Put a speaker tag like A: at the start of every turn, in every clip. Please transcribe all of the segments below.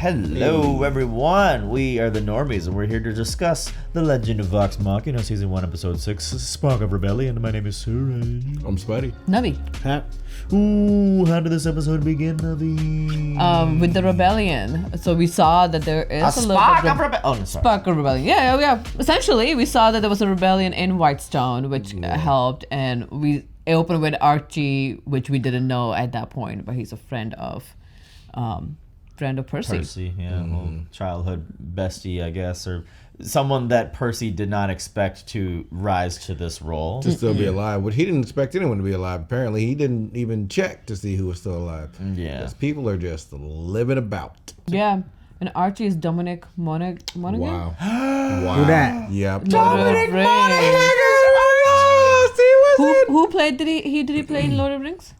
A: Hello, everyone. We are the Normies, and we're here to discuss The Legend of Vox Machina, Season 1, Episode 6, Spark of Rebellion. My name is Suraj.
B: I'm Spidey.
C: Navi.
A: Pat. Ooh, how did this episode begin, Navi?
C: With the rebellion. So we saw that there is a little
A: spark
C: bit
A: of rebellion. Oh, no, sorry.
C: Spark of rebellion. Yeah. Essentially, we saw that there was a rebellion in Whitestone, which helped, and it opened with Archie, which we didn't know at that point, but he's a friend of Percy.
A: Percy, yeah, well, childhood bestie, I guess, or someone that Percy did not expect to rise to this role.
B: To still be alive. But he didn't expect anyone to be alive. Apparently, he didn't even check to see who was still alive.
A: Yeah.
B: Because people are just living about.
C: Yeah. And Archie is Dominic Monaghan.
B: Wow.
D: Who that?
B: Yep.
C: Dominic
B: Monaghan!
C: Who played? Did he play in Lord of the Rings?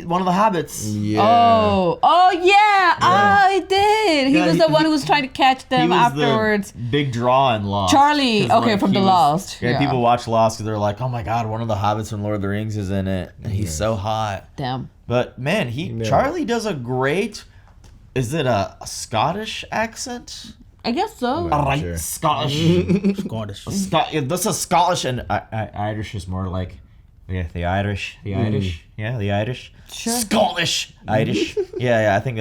A: One of the hobbits.
B: Yeah.
C: Oh yeah. He did. He
A: Yeah,
C: was the one who was trying to catch them
A: He was
C: afterwards.
A: the big draw in Lost.
C: Charlie,
A: 'Cause,
C: okay, from
A: he
C: the Lost.
A: Yeah,
C: Yeah.
A: people watch Lost because they're like, oh my god, one of the hobbits from Lord of the Rings is in it. And he's so hot.
C: Damn.
A: But man, Charlie does a great, is it a Scottish accent?
C: I guess so.
B: Well,
A: Alright,
B: sure.
D: Scottish.
A: This is Scottish, and Irish is more like the Irish. The Irish.
C: Sure.
A: Scottish. Irish. yeah, I think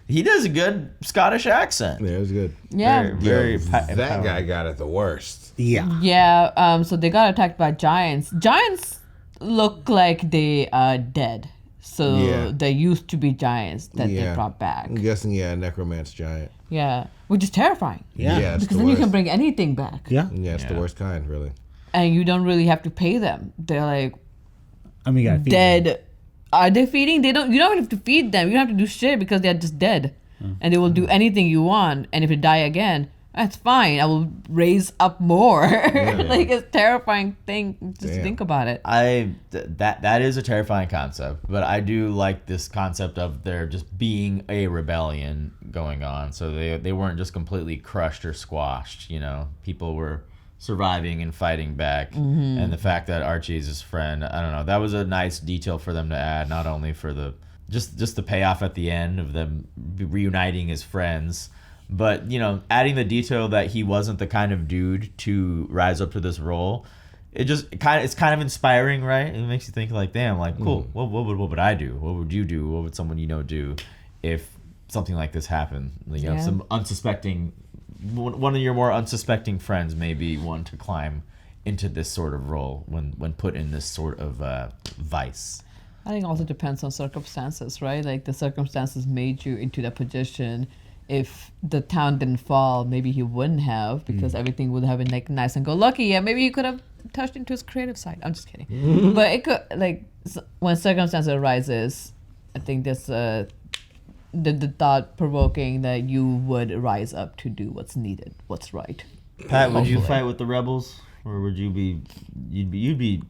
A: he does a good Scottish accent.
B: Yeah, it was good.
C: Yeah.
A: Very
B: That guy got it the worst.
D: Yeah.
C: Yeah. So they got attacked by giants. Giants look like they are dead. So they used to be giants that they brought back.
B: I'm guessing, necromance giant.
C: Yeah. Which is terrifying.
B: Yeah, it's
C: Because
B: the
C: then you
B: worst.
C: can bring anything back.
D: Yeah.
B: Yeah, it's the worst kind, really.
C: And you don't really have to pay them. They're like
D: I mean, you gotta feed
C: dead.
D: them.
C: Are they feeding? You don't have to feed them. You don't have to do shit because they're just dead. And they will do anything you want. And if they die again, that's fine. I will raise up more. Like, it's a terrifying thing just to think about it.
A: That is a terrifying concept, but I do like this concept of there just being a rebellion going on. So they weren't just completely crushed or squashed. You know, people were surviving and fighting back, and the fact that Archie's his friend, I don't know, that was a nice detail for them to add, not only for the just the payoff at the end of them reuniting as friends, but adding the detail that he wasn't the kind of dude to rise up to this role. It's kind of inspiring, right? It makes you think like, damn, like, cool, what would I do? What would you do? What would someone do if something like this happened? Some unsuspecting, one of your more unsuspecting friends may be one to climb into this sort of role when put in this sort of vice.
C: I think it also depends on circumstances, right? Like, the circumstances made you into that position. If the town didn't fall, maybe he wouldn't have, because everything would have been like nice and go lucky. Yeah, maybe he could have touched into his creative side. I'm just kidding. But it could, like, when circumstances arises, I think that's the thought provoking that you would rise up to do what's needed, what's right.
A: Pat, would you fight with the rebels, or would you be you'd be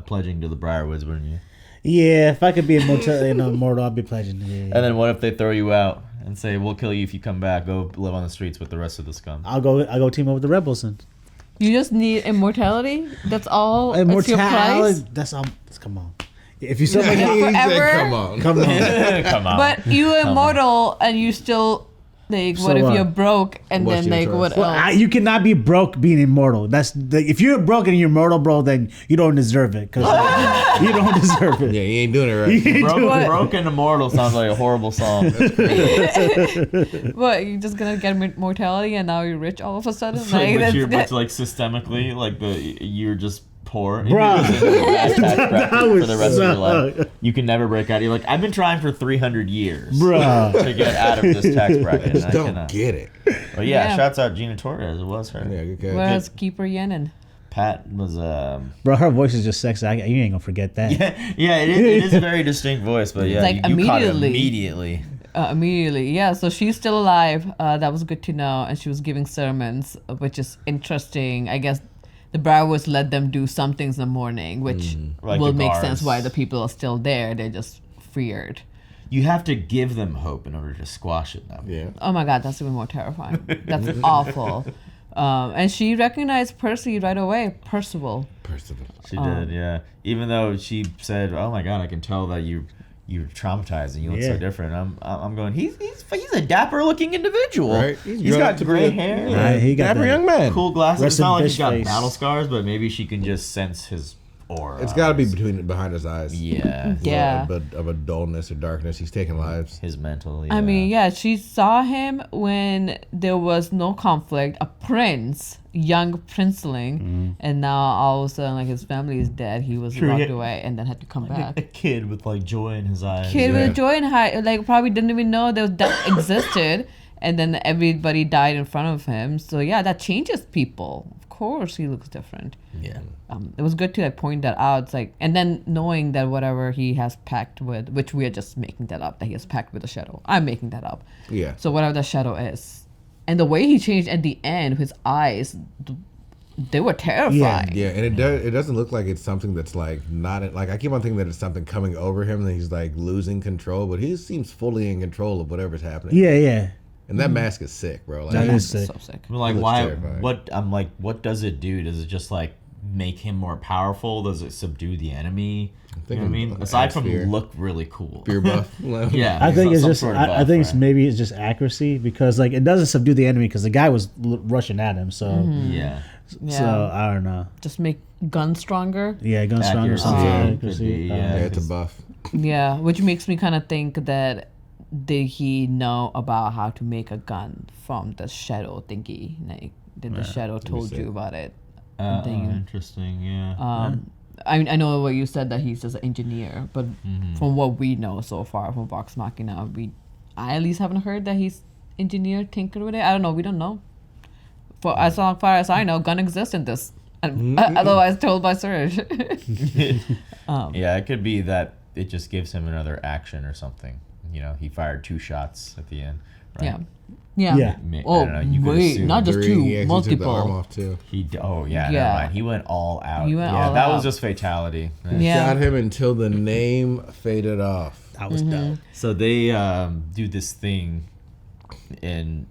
A: pledging to the Briarwoods, wouldn't you?
D: Yeah, if I could be immortal, I'd be pledging. Yeah.
A: And then what if they throw you out and say, we'll kill you if you come back, go live on the streets with the rest of the scum?
D: I'll go team up with the rebels and
C: You just need immortality. That's all. That's your price.
D: That's all. Come on. If you said
B: He
C: forever?
B: said, come on.
D: come on.
A: Come on.
C: But you're immortal, and you still like.
D: So
C: What if
D: what?
C: you're broke, and
B: What's
C: then
B: your
C: like
B: choice?
C: what
D: Well,
C: else?
D: you cannot be broke being immortal. If you're broke and you're immortal, bro, then you don't deserve it. Cause you don't deserve it.
B: Yeah, he ain't doing it right.
A: Broken Immortal sounds like a horrible song.
C: What, you're just gonna get mortality, and now you're rich all of a sudden?
A: It's like,
C: that's
A: but like systemically, like you're just poor.
D: Bruh.
A: For the rest of your life. You can never break out. You're like, I've been trying for 300 years
D: Bruh.
A: to get out of this tax bracket.
B: Just
A: and I
B: don't
A: cannot.
B: get it.
A: Well, yeah,
C: Yeah.
A: shouts out Gina Torres. It was her.
B: Yeah, good guy.
C: Where's Keeper Yenin?
A: Pat was
D: Bro, her voice is just sexy. You ain't gonna forget that.
A: yeah, it is a very distinct voice, but yeah,
C: Like,
A: you caught it
C: immediately. Immediately, yeah. So she's still alive. That was good to know. And she was giving sermons, which is interesting. I guess the Briarwoods let them do some things in the morning, which
A: Like
C: will
A: the
C: make
A: guards.
C: sense why the people are still there. They're just feared.
A: You have to give them hope in order to squash it, though.
B: Yeah.
C: Oh my God, that's even more terrifying. That's awful. And she recognized Percy right away. Percival.
B: Percival.
A: She did, yeah. Even though she said, "Oh my God, I can tell that you're traumatized and you look
D: Yeah.
A: so different. I'm going. He's a dapper looking individual.
B: Right?
A: He's got gray hair.
D: Yeah, he got
B: dapper
D: that.
B: young man.
A: Cool glasses.
D: Rest
A: It's not
D: in
A: like he's
D: bitch
A: got
D: face.
A: battle scars, but maybe she can just sense his aura.
B: It's got to be behind his eyes.
A: Yeah.
C: Yeah.
B: Of a dullness or darkness. He's taking lives.
A: His mental.
C: I mean, yeah, she saw him when there was no conflict, a prince, young princeling, and now all of a sudden, like, his family is dead. He was
A: True,
C: locked
A: yeah.
C: away and then had to come
A: a
C: back.
A: kid with like joy in his eyes.
C: Kid
B: Yeah.
C: with joy and high, like, probably didn't even know there was death existed, and then everybody died in front of him. So yeah, that changes people. Of course, he looks different.
A: Yeah.
C: It was good to like point that out. It's like, and then knowing that whatever he has packed with, which we are just making that up, that he has packed with a shadow. I'm making that up.
B: Yeah.
C: So whatever the shadow is, and the way he changed at the end, his eyes, they were terrifying.
B: Yeah, and it doesn't look like it's something that's like not like I keep on thinking that it's something coming over him that he's like losing control, but he seems fully in control of whatever's happening.
D: Yeah, yeah.
B: And that mask is sick, bro. Like,
D: That
C: Yeah,
D: is
C: it's
D: sick.
C: so sick.
A: I'm like,
B: looks
A: why?
B: terrifying.
A: What does it do? Does it just like make him more powerful? Does it subdue the enemy? You know what I mean?
B: like
A: Aside from
B: fear.
A: look really cool.
B: fear buff.
A: Yeah.
D: I think
A: some-
D: it's
A: some
D: just.
A: sort of
D: I
A: buff,
D: think it's
A: right?
D: maybe it's just accuracy because like it doesn't subdue the enemy because the guy was rushing at him. So
A: Yeah.
C: Yeah.
D: so I don't know.
C: Just make guns stronger.
D: Yeah, gun strong or
A: Accuracy,
D: something.
A: could
D: Accuracy.
A: be,
D: I don't
A: yeah.
D: know.
B: Yeah, it's a buff.
C: Yeah, which makes me kind of think that did he know about how to make a gun from the shadow thingy? Like, did the shadow told you about it?
A: Interesting. Yeah.
C: I mean, I know what you said that he's just an engineer, but from what we know so far from Vox Machina, I at least haven't heard that he's engineer tinkered with it. I don't know. We don't know. For as far as I know, gun exists in this. Otherwise, told by Surge.
A: Yeah, it could be that it just gives him another action or something. You know, he fired 2 shots at the end. Right?
C: Yeah. Yeah.
D: Yeah.
A: I don't know, you could
C: wait,
A: assume
C: not just
B: Three,
C: 2,
B: he actually took the arm
C: multiple.
B: off too.
A: Yeah.
C: Yeah.
A: Never mind. He went all out.
C: He went
A: yeah,
C: all
A: that
C: out.
A: was just fatality.
C: Yeah.
B: Shot him until the name faded off.
D: That was dope.
A: So they do this thing in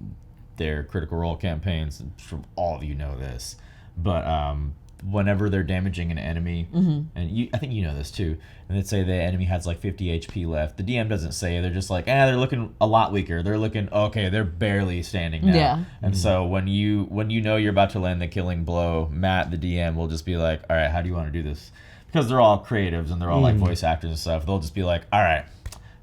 A: their Critical Role campaigns. From all of you know this, but whenever they're damaging an enemy, and I think you know this too, and let's say the enemy has like 50 HP left, the DM doesn't say it, they're just like, they're looking a lot weaker. They're looking okay. They're barely standing now.
C: Yeah.
A: And so when you know you're about to land the killing blow, Matt, the DM, will just be like, all right, how do you want to do this? Because they're all creatives and they're all like voice actors and stuff. They'll just be like, all right.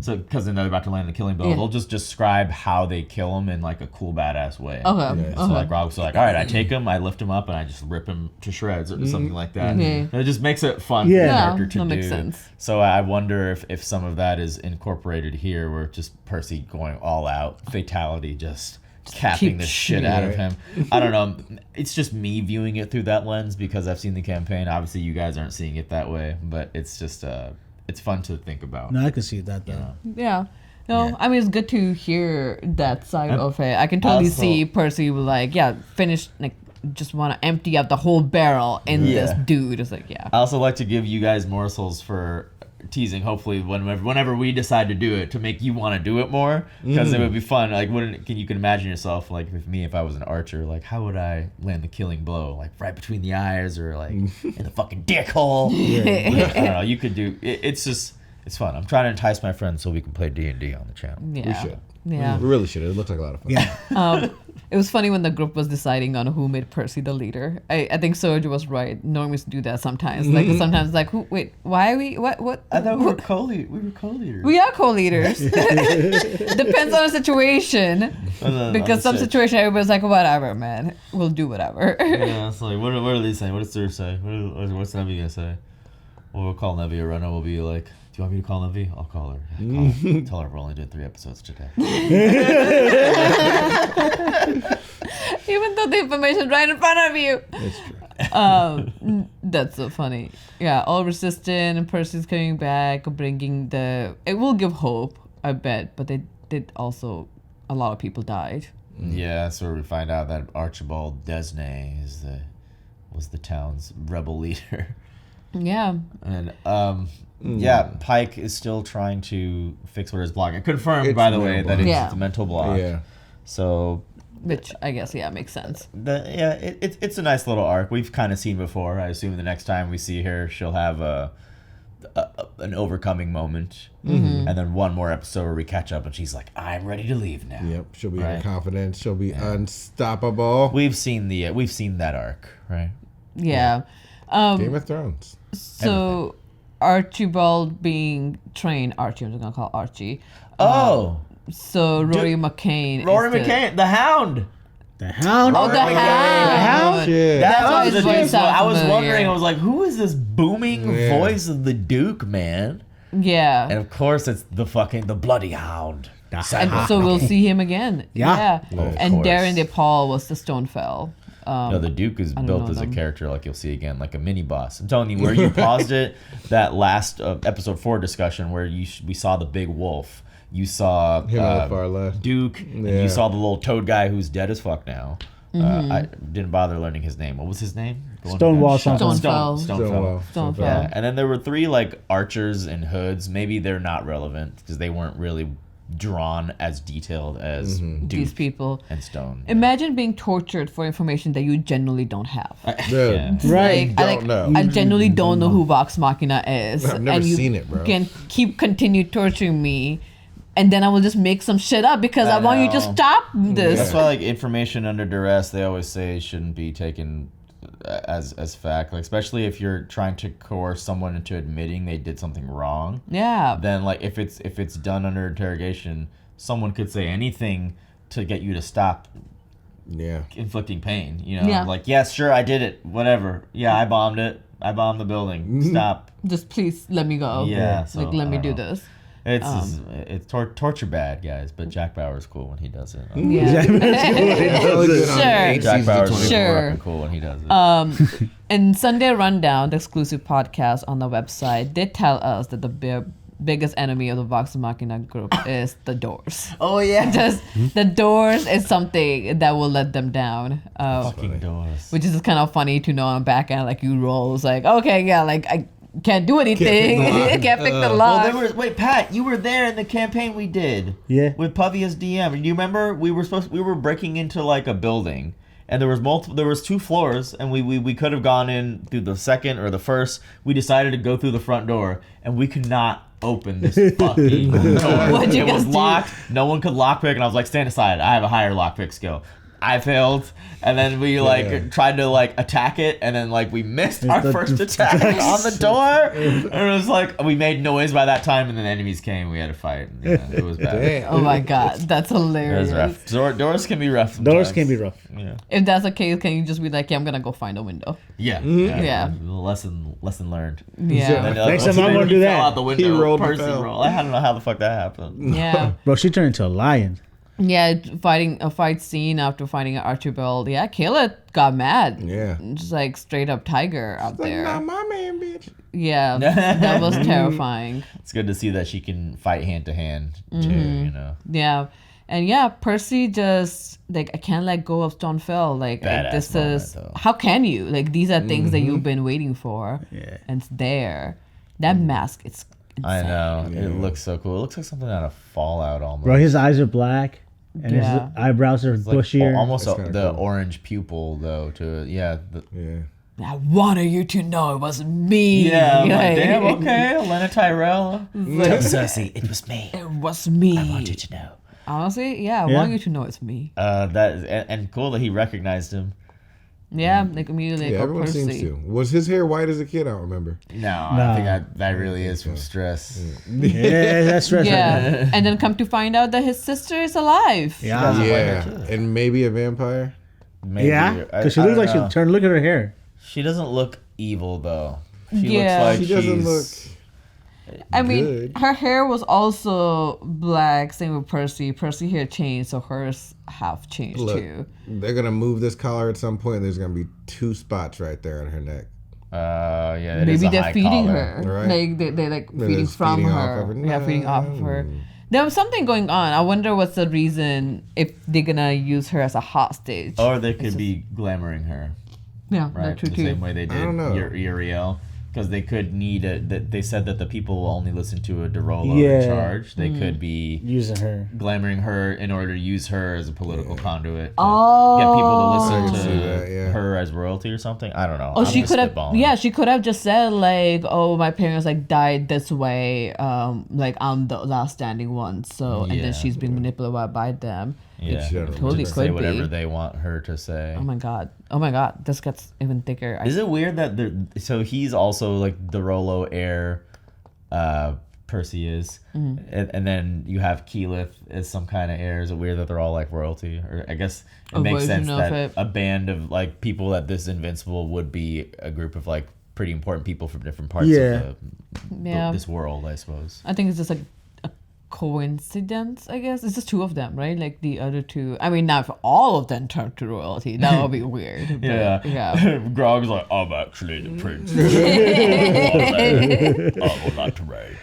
A: So, because then they're about to land the killing blow,
C: Yeah.
A: they'll just describe how they kill him in like a cool, badass way.
C: Okay.
A: So like Rob's like, all right, I take him, I lift him up, and I just rip him to shreds or something like that.
C: Yeah.
A: And it just makes it fun
D: Yeah.
A: for the
C: Yeah,
A: character to
C: that
A: do.
C: makes sense.
A: So I wonder if some of that is incorporated here, where just Percy going all out, fatality, just capping
C: keep
A: the shit out of
B: shooting.
A: him. I don't know. It's just me viewing it through that lens because I've seen the campaign. Obviously, you guys aren't seeing it that way, but it's just it's fun to think about.
D: No, I can see that though.
C: Yeah. No,
A: Yeah.
C: I mean, it's good to hear that side of it. I can totally
A: also-
C: see Percy was like, finish, like, just want to empty up the whole barrel in this
A: Yeah.
C: dude. It's like, yeah.
A: I also like to give you guys morsels for teasing. Hopefully, whenever we decide to do it, to make you want to do it more, because it would be fun. Like, you can imagine yourself like if I was an archer, like how would I land the killing blow? Like right between the eyes or like in the fucking dick hole. I don't know. You could do. It's fun. I'm trying to entice my friends so we can play D&D on the channel.
C: Yeah.
B: We should.
C: Yeah.
B: We really should. It looks like a lot of fun.
D: Yeah.
C: It was funny when the group was deciding on who made Percy the leader. I think Serge was right. Normies do that sometimes. Like sometimes, like, why are we? What?
A: I thought we were co-leaders.
C: We are co-leaders. Depends on the situation. Because some situation everybody's like, whatever, man, we'll do whatever.
A: Yeah, it's like, what are they saying? What does Serge say? What's Nevi gonna say? Well, we'll call Nevi a runner. We'll be like, do you want me to call Nevi? I'll call her. Yeah, call her. Tell her we're only doing 3 episodes today.
C: Even though the information's right in front of you.
B: That's true.
C: That's so funny. Yeah, all resistant and Percy's coming back, bringing it will give hope, I bet. But they did also, a lot of people died.
A: Yeah, that's where we find out that Archibald Desnay was the town's rebel leader.
C: Yeah.
A: And yeah, Pike is still trying to fix what is blocking. Confirmed,
B: It's
A: by the way,
B: mental
A: that
B: block.
C: Yeah.
A: it's a mental block.
B: Yeah.
A: So
C: Which I guess, makes sense.
A: it's a nice little arc we've kind of seen before. I assume the next time we see her, she'll have an overcoming moment, and then one more episode where we catch up, and she's like, "I'm ready to leave now."
B: Yep, she'll be in
A: Right.
B: confidence. She'll be unstoppable.
A: We've seen that arc, right?
C: Yeah.
B: Game of Thrones.
C: So Archibald being trained, Archie, I'm just gonna call Archie.
A: Oh,
C: So Rory McCain.
A: Rory
C: is the-
A: McCain, the Hound.
D: The Hound.
C: Oh, the
A: Rory McCain.
C: Hound.
B: Shit.
C: That's why
A: was
C: his
A: the
C: voice
A: dude's
C: sounds
A: I was
C: familiar.
A: wondering. I was like, who is this booming
B: Yeah.
A: voice of the Duke, man?
C: Yeah.
A: And of course, it's the bloody Hound.
C: And so we'll see him again.
D: Yeah.
B: Of
C: And
A: course.
C: Darren DePaul was the Stonefell.
A: No, the Duke is
C: don't
A: built
C: know
A: as a
C: them.
A: character, like you'll see again, like a mini boss. I'm telling you, where you paused it, that last episode 4 discussion where we saw the big wolf, you saw
B: Him on the far left.
A: Duke, and
B: Yeah.
A: you saw the little toad guy who's dead as fuck now. I didn't bother learning his name. What was his name? The one who
D: Stonewall
A: got shot.
C: Stonefell.
A: Stonefell.
C: Stonefell.
A: Yeah, and then there were 3 like archers in hoods. Maybe they're not relevant because they weren't really drawn as detailed as Duke
C: These people.
A: and Stone.
C: Imagine being tortured for information that you genuinely don't have.
B: Dude.
A: Yeah.
D: Right.
B: Don't know.
C: I genuinely don't know who Vox Machina is.
B: I've never
C: and you
B: seen it, bro.
C: Can continue torturing me, and then I will just make some shit up because I want you to
A: know.
C: stop this.
A: That's why, like, information under duress, they always say shouldn't be taken as fact. Like, especially if you're trying to coerce someone into admitting they did something wrong.
C: Yeah.
A: Then, like, if it's done under interrogation, someone could say anything to get you to stop
B: Yeah.
A: inflicting pain. You know,
C: Yeah.
A: like, yes, sure, I did it. Whatever. Yeah, I bombed it. I bombed the building. Stop.
C: Just please let me go.
A: Yeah, so,
C: like let
A: I
C: me
A: don't
C: do
A: know.
C: this.
A: It's torture bad, guys. But Jack Bauer's cool when he does it.
C: Yeah.
B: Really good on
C: Sure.
B: 8
A: Jack
B: seasons of
A: Bauer's
B: 24.
C: Sure.
A: fucking cool when he does it.
C: And Sunday Rundown, the exclusive podcast on the website, did tell us that the biggest enemy of the Vox Machina group is the doors.
A: Oh yeah,
C: Just the doors is something that will let them down.
A: fucking doors.
C: Which is kind of funny to know on back end, like you roll. It's like, okay, yeah, like I can't do anything. Can't pick the lock.
A: Well, wait, Pat, you were there in the campaign we did.
D: Yeah.
A: With Puffy as DM. Do you remember we were breaking into like a building, and there was 2 floors, and we could have gone in through the second or the first. We decided to go through the front door, and we could not open this fucking door.
C: What'd you
A: It was
C: guys do?
A: locked. No one could lockpick, and I was like, stand aside. I have a higher lockpick skill. I failed, and then we tried to like attack it, and then like we missed our first attack on the door, and it was like we made noise by that time, and then enemies came. We had to fight. Yeah, it was bad.
B: Damn.
C: Oh my god, that's
A: It was
C: hilarious.
A: rough. Doors can be rough.
D: Doors
A: sometimes.
D: can be rough.
A: Yeah.
C: If that's the case, can you just be like, yeah, I'm gonna go find a window?
A: Yeah.
C: Yeah.
A: Lesson learned.
C: Yeah.
A: And,
D: Next
A: once
D: time I'm
A: he
D: gonna do
A: fell
D: that.
A: out the window.
B: He rolled and
A: Percy
B: fell.
A: rolled. I don't know how the fuck that happened.
C: Yeah.
D: Bro, she turned into a lion.
C: Yeah, fighting a fight scene after finding Archibald. Yeah, Kayla got mad.
B: Yeah.
C: Just like straight up tiger out
B: Like,
C: there.
B: nah, my man, bitch.
C: Yeah, that was terrifying.
A: It's good to see that she can fight hand to hand too.
C: Mm-hmm.
A: You know.
C: Yeah. And yeah, Percy just like I can't let go of Stonefell. Like
A: Badass
C: this
A: moment,
C: is
A: though.
C: how can you? Like these are things that you've been waiting for.
D: Yeah.
C: And it's there. That mask, it's
A: I
C: insane.
A: know.
B: Yeah.
A: It looks so cool. It looks like something out of Fallout almost.
D: Bro, his eyes are black, and
C: Yeah.
D: his eyebrows are
A: It's like
D: bushier.
A: almost
B: That's kinda
A: the
B: cool.
A: orange pupil though. To yeah.
B: Yeah.
C: I wanted you to know it was me.
A: Yeah, I'm like,
C: Like,
A: damn, okay, Elena Tyrell. Tell Cersei, it was me.
C: It was me.
A: I want you to know.
C: Honestly, yeah, I
D: Yeah.
C: want you to know it's me.
A: That is, and cool that he recognized him.
C: Yeah, like immediately
B: Yeah,
C: like,
B: everyone
C: Percy.
B: seems to. Was his hair white as a kid? I don't remember.
A: No, I
D: No.
A: think that really is from stress.
D: Yeah, that's stress.
C: Yeah, and then come to find out that his sister is alive.
D: Yeah.
B: Yeah. And maybe a vampire.
A: Maybe.
D: Yeah, because she looks like she turned. Look at her hair.
A: She doesn't look evil though. She
C: Yeah.
A: looks like
B: She doesn't
A: she's-
C: I mean,
B: Good.
C: her hair was also black. Same with Percy. Percy hair changed, so hers have changed
B: Look,
C: too.
B: they're gonna move this collar at some point. And there's gonna be 2 spots right there on her neck.
A: Yeah. It is
C: Maybe
A: a
C: they're
A: high
C: feeding
A: collar.
C: her.
B: Right.
C: Like they're like
B: They're
C: feeding
B: just
C: from
B: feeding
C: her.
B: off of her.
C: Yeah, feeding off of her.
B: No.
C: There was something going on. I wonder what's the reason if they're gonna use her as a hostage.
A: Or they could be glamoring her,
C: yeah,
A: right?
C: that's true
A: The
C: too.
A: same way they did
B: don't know.
A: Uriel. because they could need that. They said that the people will only listen to a Derolo
D: Yeah.
A: in charge. They could be
D: Using her.
A: glamoring her in order to use her as a political conduit. To
C: Oh.
A: get people to
B: I
A: listen
B: can
A: to
B: see that, yeah.
A: her as royalty or something. I don't know.
C: Oh,
A: I'm
C: she
A: just
C: could have.
A: spitballing.
C: Yeah, she could have just said like, "Oh, my parents like died this way. Like I'm the last standing one." So and
A: Yeah.
C: then she's being manipulated by them.
A: Yeah,
B: General.
C: Totally
A: just
C: could
A: say whatever
C: be.
A: they want her to say.
C: Oh my god. Oh my god. This gets even thicker.
A: Is it weird that so he's also like the Rolo heir, Percy is, and then you have Keyleth as some kind of heir? Is it weird that they're all like royalty? Or I guess it
C: A
A: makes
C: version
A: sense
C: of
A: that
C: it.
A: a band of like people that this Invincible would be a group of like pretty important people from different parts
D: Yeah.
A: of
C: Yeah.
A: this world, I suppose.
C: I think it's just like a coincidence, I guess. It's just two of them, right? Like the other two. I mean, now if all of them turn to royalty, that would be weird. But, yeah.
A: Grog's like, I'm actually the prince. I would like to rage.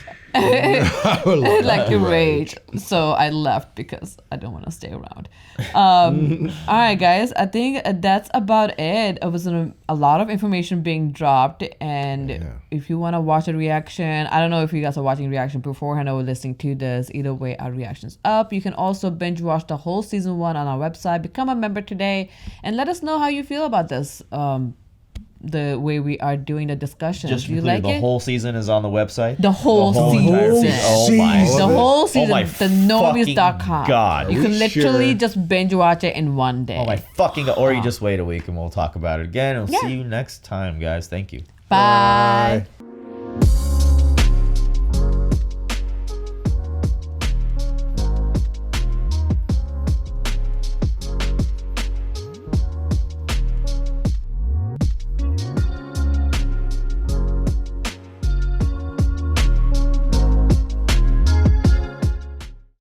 C: Like the rage. So I left because I don't want to stay around. All right, guys. I think that's about it. It was a lot of information being dropped, and if you want to watch a reaction, I don't know if you guys are watching reaction beforehand or listening to this. Either way, our reaction's up. You can also binge watch the whole season 1 on our website. Become a member today, and let us know how you feel about this. The way we are doing the discussion.
A: Just
C: Do you
A: clear,
C: like
A: the
C: it?
A: whole season is on the website.
C: The whole
A: entire
C: season.
A: Oh my!
C: The whole
A: Oh
C: season,
A: my
C: the Normies.com.
A: fucking God.
C: You
B: Are
C: can
B: we
C: literally
B: sure?
C: just binge watch it in one day.
A: Oh my fucking! Or you just wait a week and we'll talk about it again. We'll
C: Yeah.
A: see you next time, guys. Thank you.
C: Bye.
B: Bye.